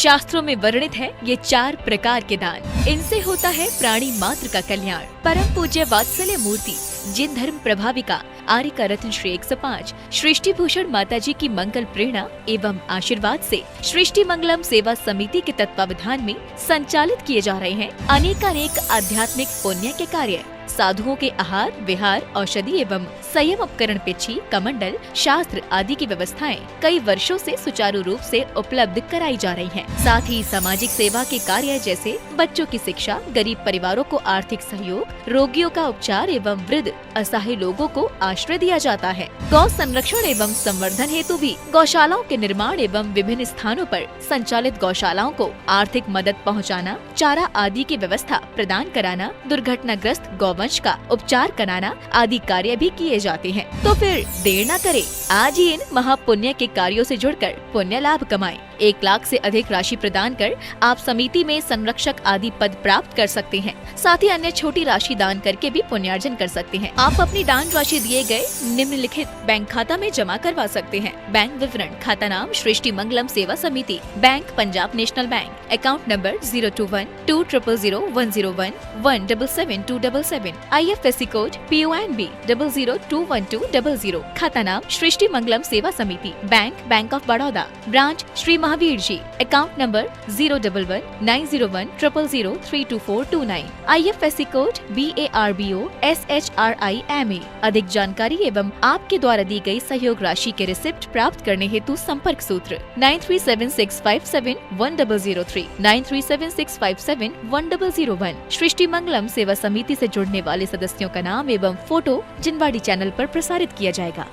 शास्त्रों में वर्णित है ये 4 प्रकार के दान। इनसे होता है प्राणी मात्र का कल्याण। परम पूज्य वात्सल्य मूर्ति जिन धर्म प्रभाविका आर्य का रत्न श्री 105 सृष्टि भूषण माता जी की मंगल प्रेरणा एवं आशीर्वाद से सृष्टि मंगलम सेवा समिति के तत्वावधान में संचालित किए जा रहे हैं अनेकानेक आध्यात्मिक पुण्य के कार्य। साधुओं के आहार विहार औषधि एवं संयम उपकरण पिछी कमंडल शास्त्र आदि की व्यवस्थाएं कई वर्षों से सुचारू रूप से उपलब्ध कराई जा रही हैं। साथ ही सामाजिक सेवा के कार्य जैसे बच्चों की शिक्षा, गरीब परिवारों को आर्थिक सहयोग, रोगियों का उपचार एवं वृद्ध असहाय लोगों को आश्रय दिया जाता है। गौ संरक्षण एवं संवर्धन हेतु भी गौशालाओं के निर्माण एवं विभिन्न स्थानों पर संचालित गौशालाओं को आर्थिक मदद पहुँचाना, चारा आदि की व्यवस्था प्रदान कराना, दुर्घटनाग्रस्त गौवंश का उपचार कराना आदि कार्य भी किए जाते हैं। तो फिर देर न करें, आज ही इन महापुण्य के कार्यों से जुड़कर पुण्य लाभ कमाएं। 1 लाख से अधिक राशि प्रदान कर आप समिति में संरक्षक आदि पद प्राप्त कर सकते हैं। साथ ही अन्य छोटी राशि दान करके भी पुण्यार्जन कर सकते हैं। आप अपनी दान राशि दिए गए निम्नलिखित बैंक खाता में जमा करवा सकते हैं। बैंक विवरण: खाता नाम Srishti Mangalam Seva Samiti, bank Punjab National Bank, account number 021-2001-177-277, IFSC code PONB 0021200, खाता नाम Srishti Mangalam Seva Samiti, Bank of Baroda, branch Shri Mahavir ji, account number 011-901-000-32429, IFSC code BARBO SHRIMA। अधिक जानकारी एवं आपके द्वारा दी गई सहयोग राशि के रिसिप्ट प्राप्त करने हेतु संपर्क सूत्र 9376571003, 9376571001। सृष्टि मंगलम सेवा समिति से जुड़ने वाले सदस्यों का नाम एवं फोटो जिनवाड़ी चैनल पर प्रसारित किया जाएगा।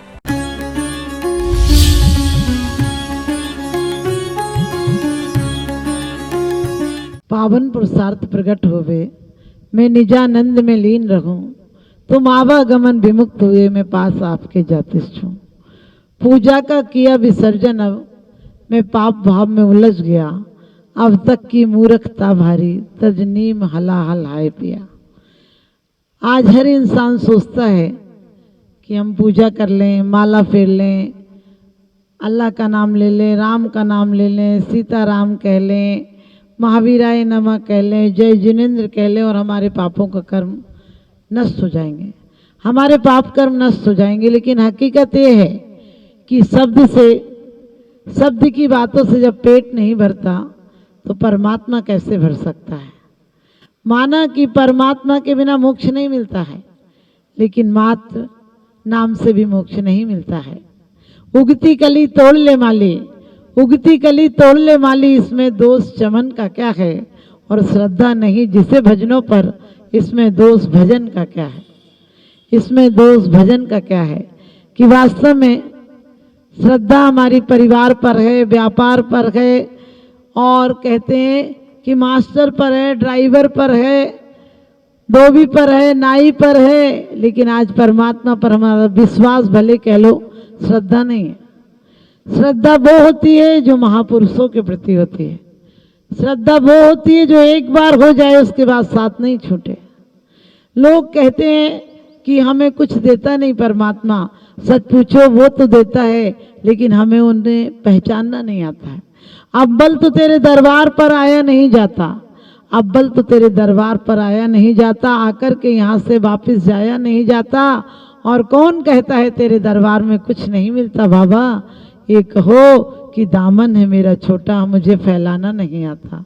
पावन पुरुषार्थ प्रकट होवे, मैं निजानंद में लीन रहूं। तुम आवागमन विमुक्त हुए, मैं पास आपके जातिष्ठ हूँ। पूजा का किया विसर्जन, अब मैं पाप भाव में उलझ गया। अब तक की मूर्खता भारी, तजनीम हलाहल हाय पिया। आज हर इंसान सोचता है कि हम पूजा कर लें, माला फेर लें, अल्लाह का नाम ले लें, राम का नाम ले लें, सीताराम कह लें, महावीराय नमः कह लें, जय जिनेन्द्र कह लें और हमारे पापों का कर्म नष्ट हो जाएंगे, हमारे पाप कर्म नष्ट हो जाएंगे। लेकिन हकीकत ये है कि शब्द की बातों से जब पेट नहीं भरता तो परमात्मा कैसे भर सकता है। माना कि परमात्मा के बिना मोक्ष नहीं मिलता है, लेकिन मात्र नाम से भी मोक्ष नहीं मिलता है। उगती कली तोड़ ले माली, उगती कली तोड़ ले माली, इसमें दोष चमन का क्या है, और श्रद्धा नहीं जिसे भजनों पर, इसमें दोष भजन का क्या है। इसमें दोष भजन का क्या है कि वास्तव में श्रद्धा हमारी परिवार पर है, व्यापार पर है, और कहते हैं कि मास्टर पर है, ड्राइवर पर है, धोबी पर है, नाई पर है, लेकिन आज परमात्मा पर हमारा विश्वास भले कह लो, श्रद्धा नहीं है। श्रद्धा वो होती है जो महापुरुषों के प्रति होती है। श्रद्धा वो होती है जो एक बार हो जाए उसके बाद साथ नहीं छूटे। लोग कहते हैं कि हमें कुछ देता नहीं परमात्मा, सच पूछो वो तो देता है, लेकिन हमें उन्हें पहचानना नहीं आता है। अव्वल तो तेरे दरबार पर आया नहीं जाता, अव्वल तो तेरे दरबार पर आया नहीं जाता, आकर के यहाँ से वापस जाया नहीं जाता। और कौन कहता है तेरे दरबार में कुछ नहीं मिलता। बाबा ये कहो कि दामन है मेरा छोटा, मुझे फैलाना नहीं आता,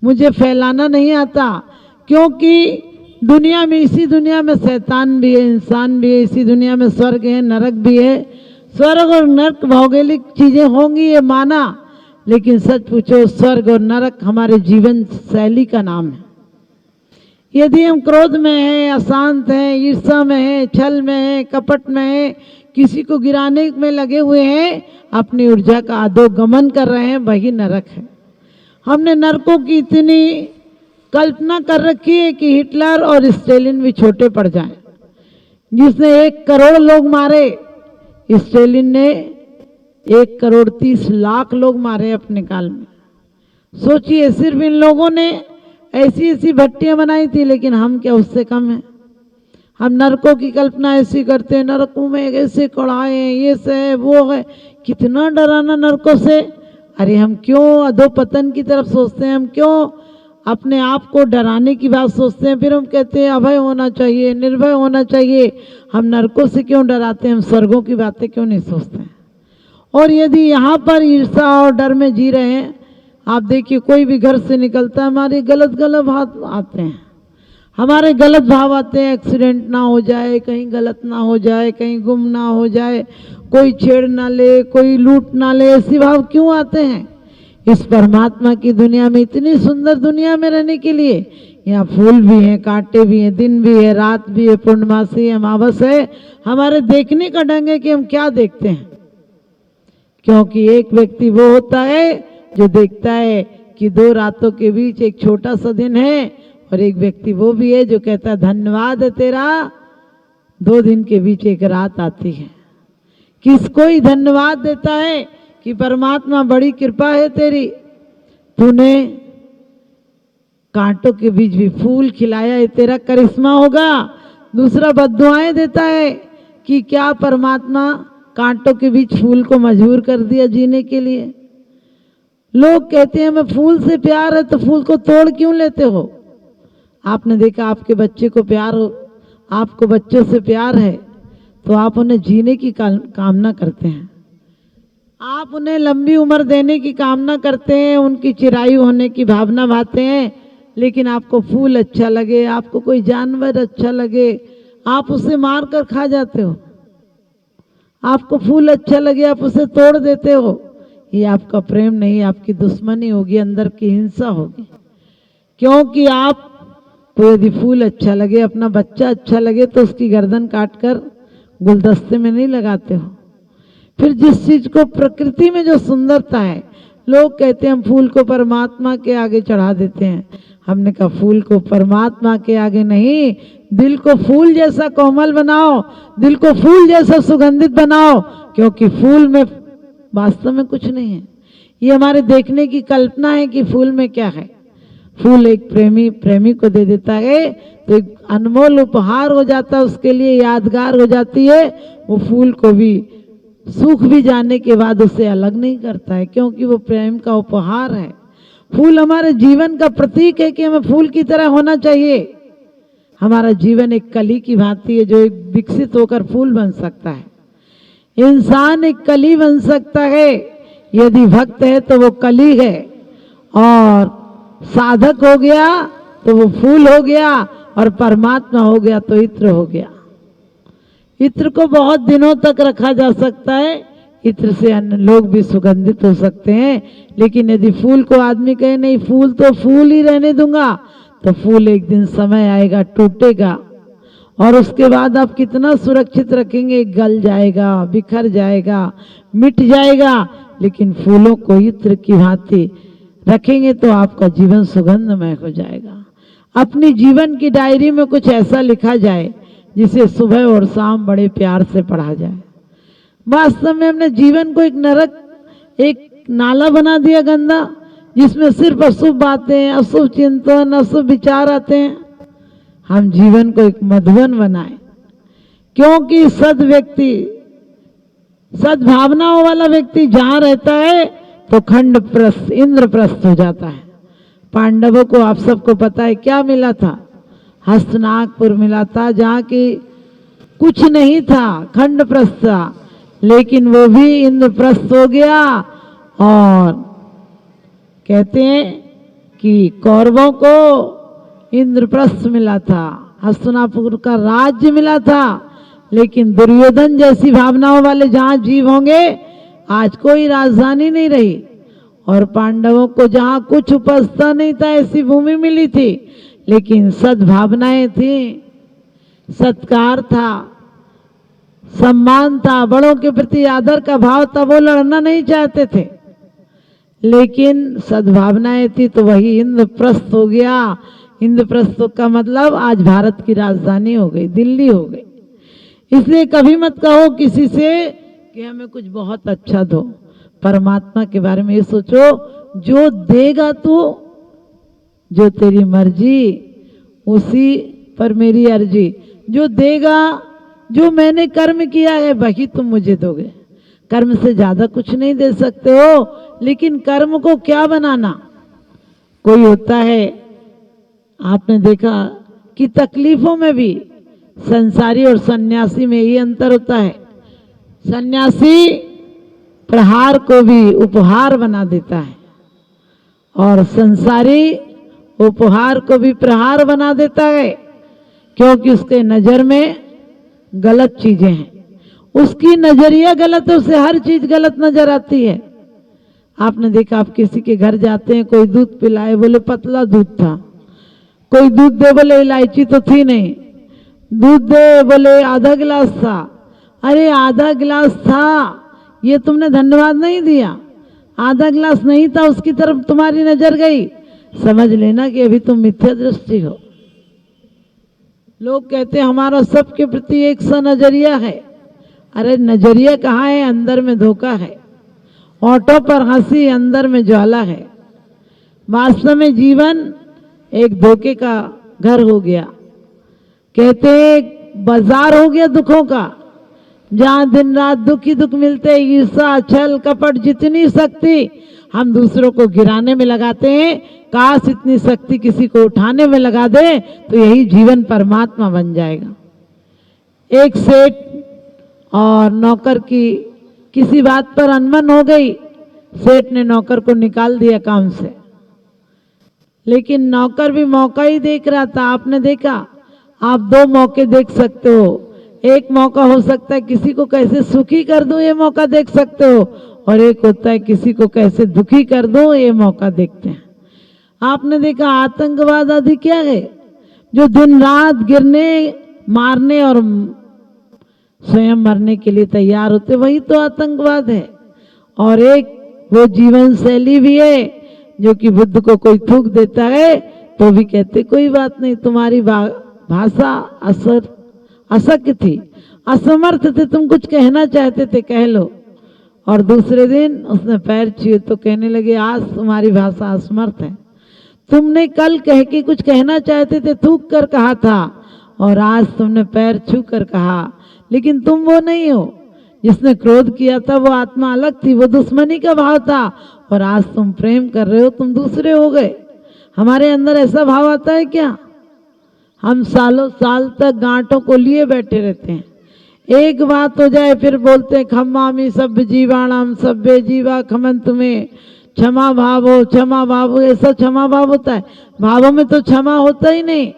मुझे फैलाना नहीं आता। क्योंकि दुनिया में, इसी दुनिया में शैतान भी है, इंसान भी है, इसी दुनिया में स्वर्ग है, नरक भी है। स्वर्ग और नरक भौगोलिक चीजें होंगी ये माना, लेकिन सच पूछो स्वर्ग और नरक हमारे जीवन शैली का नाम है। यदि हम क्रोध में हैं, अशांत हैं, ईर्ष्या में हैं, छल में हैं, कपट में हैं, किसी को गिराने में लगे हुए हैं, अपनी ऊर्जा का अधोगमन कर रहे हैं, वही नरक है। हमने नरकों की इतनी कल्पना कर रखी है कि हिटलर और स्टेलिन भी छोटे पड़ जाएं। जिसने 1 करोड़ लोग मारे, स्टेलिन ने 1,30,00,000 लोग मारे अपने काल में। सोचिए, सिर्फ इन लोगों ने ऐसी ऐसी भट्टियां बनाई थी, लेकिन हम क्या उससे कम हैं। हम नरकों की कल्पना ऐसी करते हैं, नरकों में ऐसे कड़ाए हैं, ये से है, वो है। कितना डराना नरकों से, अरे हम क्यों अधोपतन की तरफ सोचते हैं, हम क्यों अपने आप को डराने की बात सोचते हैं, फिर हम कहते हैं अभय होना चाहिए, निर्भय होना चाहिए। हम नरकों से क्यों डराते हैं, हम स्वर्गों की बातें क्यों नहीं सोचते हैं। और यदि यहाँ पर ईर्ष्या और डर में जी रहे हैं, आप देखिए कोई भी घर से निकलता है, हमारे गलत गलत भाव आते हैं, हमारे गलत भाव आते हैं, एक्सीडेंट ना हो जाए, कहीं गलत ना हो जाए, कहीं गुम ना हो जाए, कोई छेड़ ना ले, कोई लूट ना ले, ऐसे भाव क्यों आते हैं। इस परमात्मा की दुनिया में, इतनी सुंदर दुनिया में रहने के लिए यहाँ फूल भी हैं, कांटे भी हैं, दिन भी है, रात भी है, पूर्णमासी है, अमावस है। हमारे देखने का ढंग है कि हम क्या देखते हैं, क्योंकि एक व्यक्ति वो होता है जो देखता है कि 2 रातों के बीच एक छोटा सा दिन है, और एक व्यक्ति वो भी है जो कहता है धन्यवाद है तेरा, 2 दिन के बीच एक रात आती है। किसको ही धन्यवाद देता है कि परमात्मा बड़ी कृपा है तेरी, तूने कांटों के बीच भी फूल खिलाया, है तेरा करिश्मा होगा। दूसरा बद्दुआएं देता है कि क्या परमात्मा कांटों के बीच फूल को मजबूर कर दिया जीने के लिए। लोग कहते हैं हमें फूल से प्यार है, तो फूल को तोड़ क्यों लेते हो। आपने देखा आपके बच्चे को प्यार हो, आपको बच्चों से प्यार है, तो आप उन्हें जीने की कामना करते हैं, आप उन्हें लंबी उम्र देने की कामना करते हैं, उनकी चिरायु होने की भावना भाते हैं। लेकिन आपको फूल अच्छा लगे, आपको कोई जानवर अच्छा लगे, आप उसे मार कर खा जाते हो। आपको फूल अच्छा लगे, आप उसे तोड़ देते हो। ये आपका प्रेम नहीं, आपकी दुश्मनी होगी, अंदर की हिंसा होगी। क्योंकि आपको यदि फूल अच्छा लगे, अपना बच्चा अच्छा लगे, तो उसकी गर्दन काट कर गुलदस्ते में नहीं लगाते हो। फिर जिस चीज को प्रकृति में जो सुंदरता है, लोग कहते हैं हम फूल को परमात्मा के आगे चढ़ा देते हैं। हमने कहा फूल को परमात्मा के आगे नहीं, दिल को फूल जैसा कोमल बनाओ, दिल को फूल जैसा सुगंधित बनाओ, क्योंकि फूल में वास्तव में कुछ नहीं है। ये हमारे देखने की कल्पना है कि फूल में क्या है। फूल एक प्रेमी को दे देता है तो एक अनमोल उपहार हो जाता है, उसके लिए यादगार हो जाती है। वो फूल को भी सूख भी जाने के बाद उसे अलग नहीं करता है, क्योंकि वो प्रेम का उपहार है। फूल हमारे जीवन का प्रतीक है कि हमें फूल की तरह होना चाहिए। हमारा जीवन एक कली की भांति है, जो एक विकसित होकर फूल बन सकता है। इंसान एक कली बन सकता है, यदि भक्त है तो वो कली है, और साधक हो गया तो वो फूल हो गया, और परमात्मा हो गया तो इत्र हो गया। इत्र को बहुत दिनों तक रखा जा सकता है, इत्र से अन्य लोग भी सुगंधित हो सकते हैं। लेकिन यदि फूल को आदमी कहे नहीं फूल तो फूल ही रहने दूंगा, तो फूल एक दिन समय आएगा टूटेगा, और उसके बाद आप कितना सुरक्षित रखेंगे, गल जाएगा, बिखर जाएगा, मिट जाएगा। लेकिन फूलों को इत्र की भांति रखेंगे तो आपका जीवन सुगंधमय हो जाएगा। अपनी जीवन की डायरी में कुछ ऐसा लिखा जाए जिसे सुबह और शाम बड़े प्यार से पढ़ा जाए। वास्तव में हमने जीवन को एक नरक, एक नाला बना दिया गंदा, जिसमें सिर्फ अशुभ बातें, अशुभ चिंतन, अशुभ विचार आते हैं। हम जीवन को एक मधुवन बनाएं, क्योंकि व्यक्ति, सद्भावनाओं वाला व्यक्ति जहां रहता है तो खंडप्रस्थ, इंद्रप्रस्थ हो जाता है। पांडवों को आप सबको पता है क्या मिला था, हस्तनागपुर मिला था, जहाँ की कुछ नहीं था, खंडप्रस्थ था। लेकिन वो भी इंद्रप्रस्थ हो गया, और कहते हैं कि कौरवों को इंद्रप्रस्थ मिला था, हस्तनापुर का राज्य मिला था। लेकिन दुर्योधन जैसी भावनाओं वाले जहाँ जीव होंगे, आज कोई राजधानी नहीं रही, और पांडवों को जहाँ कुछ उपजता नहीं था ऐसी भूमि मिली थी। लेकिन सद्भावनाएं थी, सत्कार था, सम्मान था, बड़ों के प्रति आदर का भाव था, वो लड़ना नहीं चाहते थे। लेकिन सद्भावनाएं थी तो वही इंद्रप्रस्थ हो गया। इंद्रप्रस्थ का मतलब आज भारत की राजधानी हो गई, दिल्ली हो गई। इसलिए कभी मत कहो किसी से कि हमें कुछ बहुत अच्छा दो। परमात्मा के बारे में ये सोचो, जो देगा तू, जो तेरी मर्जी उसी पर मेरी अर्जी। जो देगा, जो मैंने कर्म किया है वही तुम मुझे दोगे। कर्म से ज्यादा कुछ नहीं दे सकते हो, लेकिन कर्म को क्या बनाना। कोई होता है, आपने देखा कि तकलीफों में भी संसारी और सन्यासी में ये अंतर होता है। सन्यासी प्रहार को भी उपहार बना देता है और संसारी उपहार को भी प्रहार बना देता है, क्योंकि उसके नजर में गलत चीजें हैं। उसकी नजरिया गलत है, उसे हर चीज गलत नजर आती है। आपने देखा, आप किसी के घर जाते हैं, कोई दूध पिलाए, बोले पतला दूध था। कोई दूध दे, बोले इलायची तो थी नहीं। दूध दे, बोले आधा गिलास था। अरे आधा गिलास था, ये तुमने धन्यवाद नहीं दिया। आधा गिलास नहीं था, उसकी तरफ तुम्हारी नजर गई, समझ लेना कि अभी तुम मिथ्या दृष्टि हो। लोग कहते हैं हमारा सबके प्रति एक सा नजरिया है। अरे नजरिया कहाँ है, अंदर में धोखा है। ऑटो पर हंसी, अंदर में ज्वाला है। वास्तव में जीवन एक धोखे का घर हो गया। कहते हैं बाजार हो गया दुखों का, जहां दिन रात दुख ही दुख मिलते। ईर्षा, छल, कपट, जितनी शक्ति हम दूसरों को गिराने में लगाते हैं, काश इतनी शक्ति किसी को उठाने में लगा दे तो यही जीवन परमात्मा बन जाएगा। एक सेठ और नौकर की किसी बात पर अनबन हो गई। सेठ ने नौकर को निकाल दिया काम से, लेकिन नौकर भी मौका ही देख रहा था। आपने देखा, आप दो मौके देख सकते हो। एक मौका हो सकता है किसी को कैसे सुखी कर दूं, ये मौका देख सकते हो, और एक होता है किसी को कैसे दुखी कर दूं, ये मौका देखते हैं। आपने देखा आतंकवाद आदि क्या है, जो दिन रात गिरने, मारने और स्वयं मरने के लिए तैयार होते, वही तो आतंकवाद है। और एक वो जीवन शैली भी है जो कि बुद्ध को कोई थूक देता है तो भी कहते कोई बात नहीं, तुम्हारी भाषा असत्य थी, असमर्थ थे, तुम कुछ कहना चाहते थे कह लो। और दूसरे दिन उसने पैर छुए तो कहने लगे आज तुम्हारी भाषा असमर्थ है। तुमने कल कह के कुछ कहना चाहते थे, थूक कर कहा था, और आज तुमने पैर छू कर कहा। लेकिन तुम वो नहीं हो। जिसने क्रोध किया था वो आत्मा अलग थी, वो दुश्मनी का भाव था, और आज तुम प्रेम कर रहे हो, तुम दूसरे हो गए। हमारे अंदर ऐसा भाव आता है क्या? हम सालों साल तक गांठों को लिए बैठे रहते हैं। एक बात हो जाए फिर बोलते हैं खम्मामी सभ्य जीवाणाम सभ्य जीवा खमंत में क्षमा भावो क्षमा भावो। ऐसा क्षमा भाव होता है? भावों में तो क्षमा होता ही नहीं।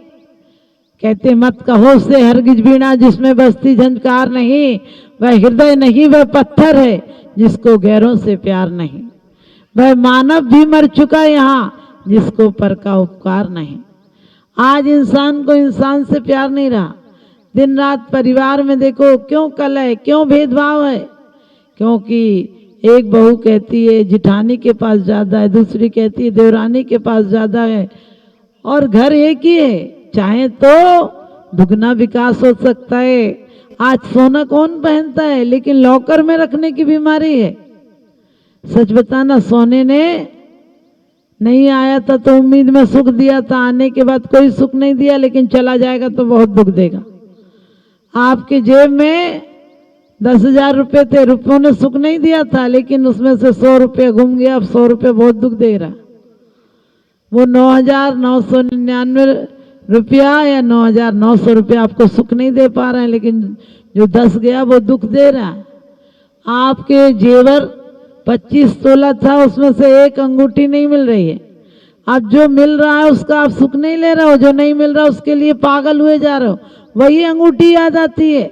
कहते मत कहो से हरगिज बीणा जिसमें बसती झंकार नहीं, वह हृदय नहीं वह पत्थर है जिसको गैरों से प्यार नहीं। वह मानव भी मर चुका यहाँ जिसको पर का उपकार नहीं। आज इंसान को इंसान से प्यार नहीं रहा। दिन रात परिवार में देखो क्यों कलह है, क्यों भेदभाव है? क्योंकि एक बहू कहती है जिठानी के पास ज्यादा है, दूसरी कहती है देवरानी के पास ज्यादा है, और घर एक ही है। चाहे तो दुगना विकास हो सकता है। आज सोना कौन पहनता है, लेकिन लॉकर में रखने की बीमारी है। सच बताना, सोने ने नहीं आया था तो उम्मीद में सुख दिया था, आने के बाद कोई सुख नहीं दिया, लेकिन चला जाएगा तो बहुत दुख देगा। आपके जेब में 10,000 रुपए थे, रुपयों ने सुख नहीं दिया था, लेकिन उसमें से 100 रुपये घूम गया, अब 100 रुपये बहुत दुख दे रहा। वो 9,999 रुपया या 9,900 रुपया आपको सुख नहीं दे पा रहे हैं, लेकिन जो 10 गया वो दुख दे रहा है। आपके जेवर 25 तोला था, उसमें से एक अंगूठी नहीं मिल रही है। अब जो मिल रहा है उसका आप सुख नहीं ले रहे हो, जो नहीं मिल रहा उसके लिए पागल हुए जा रहे हो। वही अंगूठी याद आती है।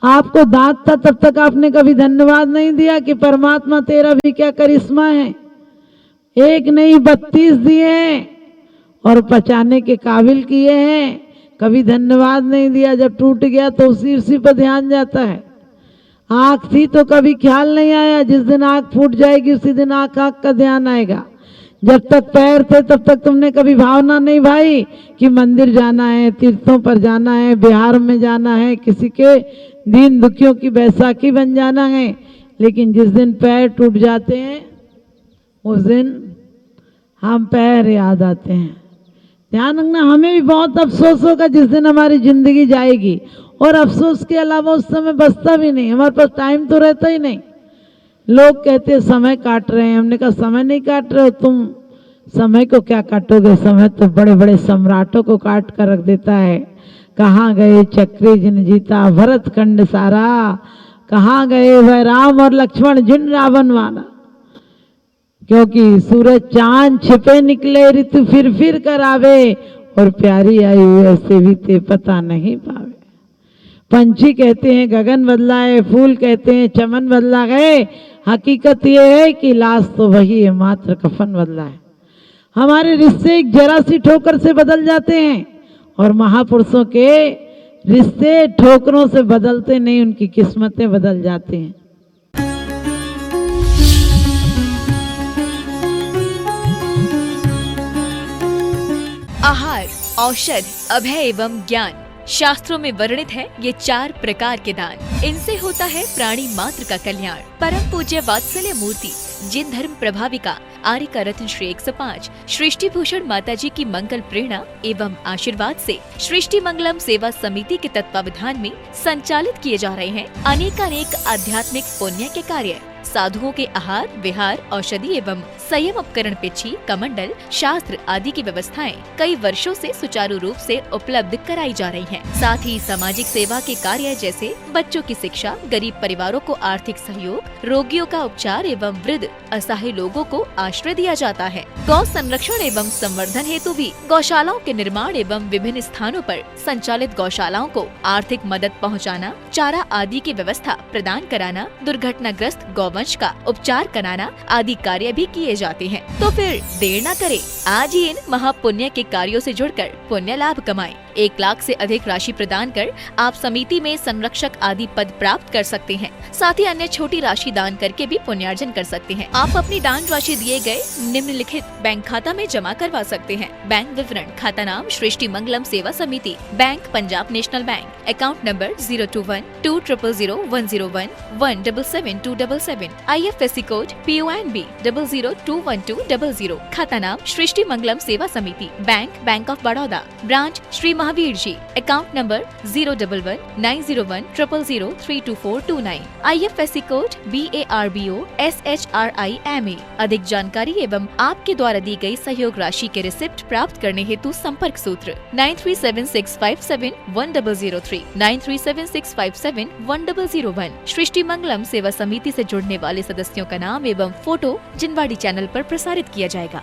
आपको दांत था तब तक आपने कभी धन्यवाद नहीं दिया कि परमात्मा तेरा भी क्या करिश्मा है। एक नहीं 32 दिए हैं और पचाने के काबिल किए हैं, कभी धन्यवाद नहीं दिया। जब टूट गया तो उसी पर ध्यान जाता है। आंख थी तो कभी ख्याल नहीं आया, जिस दिन आंख फूट जाएगी उसी दिन आंख का ध्यान आएगा। जब तक पैर थे तब तक तुमने कभी भावना नहीं भाई कि मंदिर जाना है, तीर्थों पर जाना है, बिहार में जाना है, किसी के दीन दुखियों की बैसाखी बन जाना है। लेकिन जिस दिन पैर टूट जाते हैं उस दिन हम पैर याद आते हैं। ध्यान रखना, हमें भी बहुत अफसोस होगा जिस दिन हमारी जिंदगी जाएगी और अफसोस के अलावा उस समय बचता भी नहीं, हमारे पास टाइम तो रहता ही नहीं। लोग कहते हैं समय काट रहे हैं, हमने कहा समय नहीं काट रहे हो तुम, समय को क्या काटोगे, समय तो बड़े बड़े सम्राटों को काट कर रख देता है। कहाँ गए चक्री जिन जीता भरत खंड सारा, कहाँ गए वह राम और लक्ष्मण जिन रावण वाला। क्योंकि सूरज चांद छिपे निकले ऋतु फिर कर आवे, और प्यारी आई ऐसे भी ते पता नहीं पावे। पंछी कहते हैं गगन बदला है, फूल कहते हैं चमन बदला गए, हकीकत ये है कि लाश तो वही है, मात्र कफन बदला है। हमारे रिश्ते एक जरा सी ठोकर से बदल जाते हैं, और महापुरुषों के रिश्ते ठोकरों से बदलते नहीं, उनकी किस्मतें बदल जाती हैं। आहार, औषध, अभय एवं ज्ञान, शास्त्रों में वर्णित है ये 4 प्रकार के दान। इनसे होता है प्राणी मात्र का कल्याण। परम पूज्य वात्सल्य मूर्ति जिन धर्म प्रभाविका आर्य रत्न श्री 105 सृष्टि भूषण माताजी की मंगल प्रेरणा एवं आशीर्वाद से सृष्टि मंगलम सेवा समिति के तत्वावधान में संचालित किए जा रहे हैं अनेकानेक आध्यात्मिक पुण्य के कार्य। साधुओं के आहार, विहार, औषधि एवं संयम उपकरण, पिछी, कमंडल, शास्त्र आदि की व्यवस्थाएं कई वर्षों से सुचारू रूप से उपलब्ध कराई जा रही हैं। साथ ही सामाजिक सेवा के कार्य जैसे बच्चों की शिक्षा, गरीब परिवारों को आर्थिक सहयोग, रोगियों का उपचार एवं वृद्ध असहाय लोगों को आश्रय दिया जाता है। गौ संरक्षण एवं संवर्धन हेतु भी गौशालाओं के निर्माण एवं विभिन्न स्थानों पर संचालित गौशालाओं को आर्थिक मदद पहुँचाना, चारा आदि की व्यवस्था प्रदान कराना, दुर्घटनाग्रस्त गौवंश का उपचार कराना आदि कार्य भी किए जाते हैं। तो फिर देर न करें, आज ही इन महापुण्य के कार्यों से जुड़कर पुण्य लाभ कमाएं। 1 लाख से अधिक राशि प्रदान कर आप समिति में संरक्षक आदि पद प्राप्त कर सकते हैं। साथ ही अन्य छोटी राशि दान करके भी पुण्यार्जन कर सकते हैं। आप अपनी दान राशि दिए गए निम्नलिखित बैंक खाता में जमा करवा सकते हैं। बैंक विवरण: खाता नाम Srishti Mangalam Seva Samiti, bank Punjab National Bank, account number 021-200101777277, IFSC code PONB 0021200। खाता नाम Srishti Mangalam Seva Samiti, Bank of Baroda, branch Shri Mahavir ji, account number 011901000032429, IFSC code BARBO SHRIMA। अधिक जानकारी एवं आपके द्वारा दी गई सहयोग राशि के रिसिप्ट प्राप्त करने हेतु संपर्क सूत्र 9376571003, 9376571001। सृष्टि मंगलम सेवा समिति से जुड़ने वाले सदस्यों का नाम एवं फोटो जिनवाड़ी चैनल पर प्रसारित किया जाएगा।